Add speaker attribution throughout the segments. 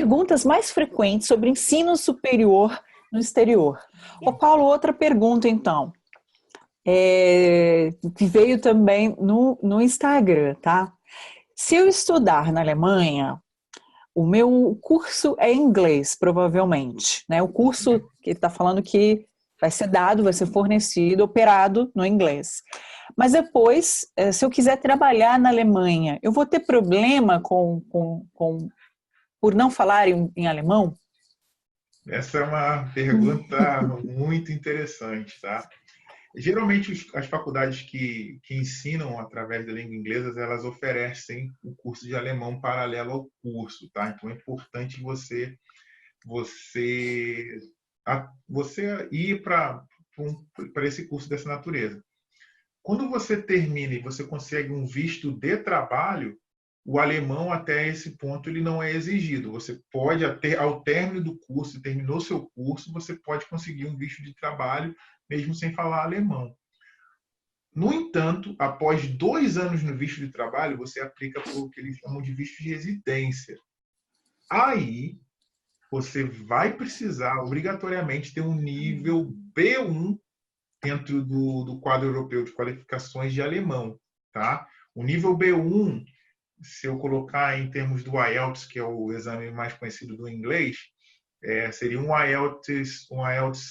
Speaker 1: perguntas mais frequentes sobre ensino superior no exterior. Ô Paulo, outra pergunta então, que veio também no Instagram, tá? Se eu estudar na Alemanha, o meu curso é inglês, provavelmente, né? O curso que ele está falando que vai ser dado, vai ser fornecido, operado no inglês. Mas depois, se eu quiser trabalhar na Alemanha, eu vou ter problema por não falar em alemão?
Speaker 2: Essa é uma pergunta muito interessante, tá? Geralmente, as faculdades que ensinam através da língua inglesa, elas oferecem o curso de alemão paralelo ao curso, tá? Então, é importante você, você ir para esse curso dessa natureza. Quando você termina e você consegue um visto de trabalho, o alemão até esse ponto ele não é exigido. Você pode até ao término do curso, terminou seu curso, você pode conseguir um visto de trabalho mesmo sem falar alemão. No entanto, após 2 anos no visto de trabalho, você aplica para o que eles chamam de visto de residência. Aí você vai precisar obrigatoriamente ter um nível B1 dentro do quadro europeu de qualificações de alemão, tá? O nível B1, se eu colocar em termos do IELTS, que é o exame mais conhecido do inglês, seria um IELTS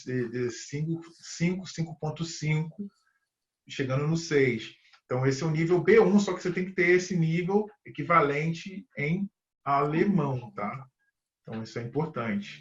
Speaker 2: de 5.5, chegando no 6. Então, esse é o nível B1, só que você tem que ter esse nível equivalente em alemão, tá? Então, isso é importante.